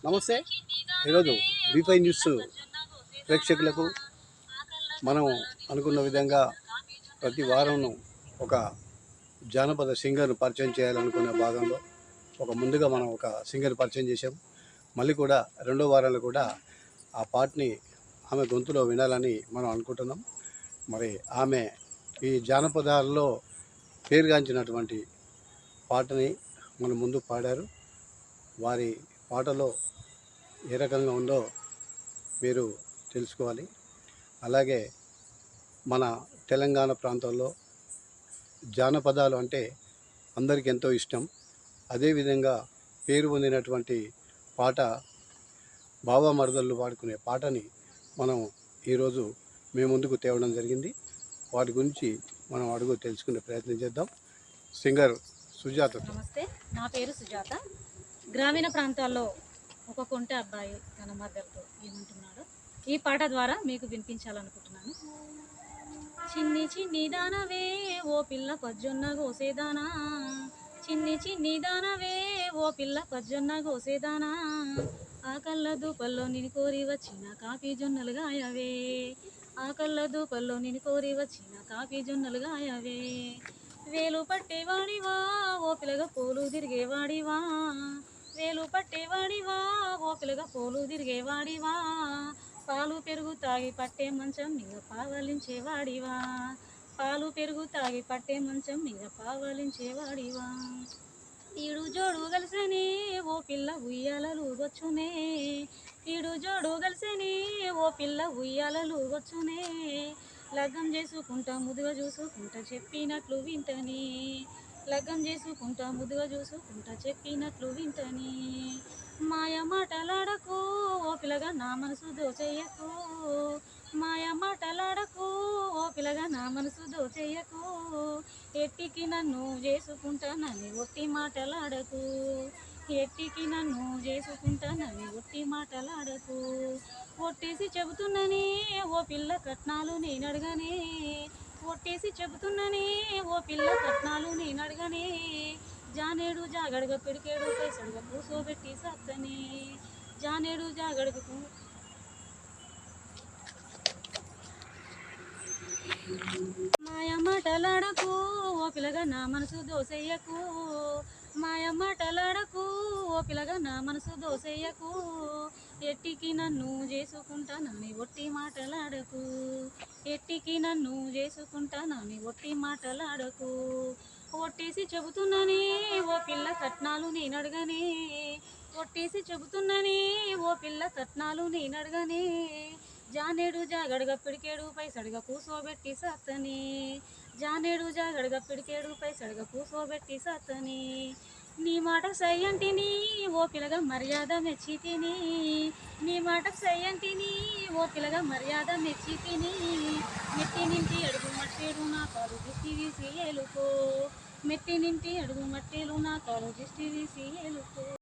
నమస్తే. ఈరోజు బీ5 న్యూస్ ప్రేక్షకులకు మనం అనుకున్న విధంగా ప్రతి వారం ఒక జానపద సింగర్ను పరిచయం చేయాలనుకునే భాగంలో ముందుగా మనం ఒక సింగర్ పరిచయం చేసాం. మళ్ళీ కూడా రెండో వారంలో కూడా ఆ పాటని ఆమె గొంతులో వినాలని మనం అనుకుంటున్నాం. మరి ఆమె ఈ జానపదాల్లో పేరుగాంచినటువంటి పాటని మన ముందు పాడారు. వారి పాటలో ఏ రకంగా ఉందో మీరు తెలుసుకోవాలి. అలాగే మన తెలంగాణ ప్రాంతంలో జానపదాలు అంటే అందరికీ ఎంతో ఇష్టం. అదేవిధంగా పేరు పొందినటువంటి పాట బావా మరదళ్ళు పాడుకునే పాటని మనం ఈరోజు మీ ముందుకు తేవడం జరిగింది. వాటి గురించి మనం అడుగు తెలుసుకునే ప్రయత్నం చేద్దాం. సింగర్ సుజాత. నమస్తే, నా పేరు సుజాత. గ్రామీణ ప్రాంతాల్లో ఒక కొంటె అబ్బాయి తన మద్దతుతో ఏమంటున్నాడో ఈ పాట ద్వారా మీకు వినిపించాలనుకుంటున్నాను. చిన్ని చిన్ని దానవే ఓ పిల్ల పజ్జొన్న గోసేదానా, చిన్ని చిన్ని దానవే ఓ పిల్ల పజ్జొన్న గోసేదానా, ఆ కళ్ళ దూపల్లో నిన్ను కోరి వచ్చిన కాఫీ జొన్నలు గాయవే, ఆ కళ్ళ దూపల్లో నిన్ను కోరి వచ్చిన కాఫీ జొన్నలు గాయవే, వేలు పట్టేవాడివా ఓ పిల్లగా పోలు తిరిగేవాడివా, వేలు పట్టేవాడివా ఓ పిల్లగా పోలు తిరిగేవాడివా, పాలు పెరుగు తాగి పట్టే మంచం మీద పావలించేవాడివా, పాలు పెరుగు తాగి పట్టే మంచం మీద పావలించేవాడివా, ఈడు జోడు కలిసేనే ఓ పిల్ల ఉయ్యాలలు వచ్చునే, ఈడు జోడు కలిసేనే ఓ పిల్ల ఉయ్యాలలు వచ్చునే, లగ్గం చేసుకుంటా ముదుగా చూసుకుంటా చెప్పినట్లు వింటని, లగ్గం చేసుకుంటా ముదుగా చూసుకుంటా చెప్పినట్లు వింటని, మాయ మాటలాడకు ఓ పిల్లగా నా మనసు దోచెయ్యకు, మాయ మాటలాడకు ఓ పిల్లగా నా మనసు దోచెయ్యకు, ఎట్టికి నన్ను చేసుకుంటానని ఒట్టి మాటలాడకు, ఎట్టికి నన్ను చేసుకుంటానని ఒట్టి మాటలాడకు, ఒట్టేసి చెబుతున్ననే ఓ పిల్ల కట్నాలు నేను అడగనే, ఒట్టేసి చెబుతున్ననే ఓ పిల్ల కట్నాలు నేను అడగనే, జానేడు జాగడగా పిడికేడు పైసడుగా కూసోబెట్టి సత్తనే, జానేడు జాగడకు మాయ మాటలాడకు ఓ పిల్లగా నా మనసు దోసెయ్యకు, మాయ మాటలాడకు ఓ పిల్లగా నా మనసు దోసెయ్యకు, ఎట్టికి నన్ను చేసుకుంటానని ఒట్టి మాటలాడకు, ఎట్టికి నన్ను చేసుకుంటానని ఒట్టి మాటలాడకు, ఒట్టేసి చెబుతున్నానే ఓ పిల్ల కట్నాలు నేను అడగనే, ఒట్టేసి చెబుతున్నానే ఓ పిల్ల కట్నాలు నేను అడగనే, జానేడు జాగడగా పిడికేడు పైసడుగా కూసోబెట్టి సత్తని, జానేడు జాగడగా పిడికేడు పైసడుగా కూసోబెట్టి సత్తని, నీ మాట సయ్యంటిని ఓ పిల్లగా మర్యాద మెచ్చి తిని, నీ మాట సయ్యంటిని ఓ పిల్లగా మర్యాద మెచ్చి తిని, మెట్టి నింటి అడుగు మట్టేడు నా కాలు దిష్టి తీసి ఏలుకో, మెట్టి నింటి అడుగు మట్టేలు నా కాలు దిష్టి తీసి ఏలుకో.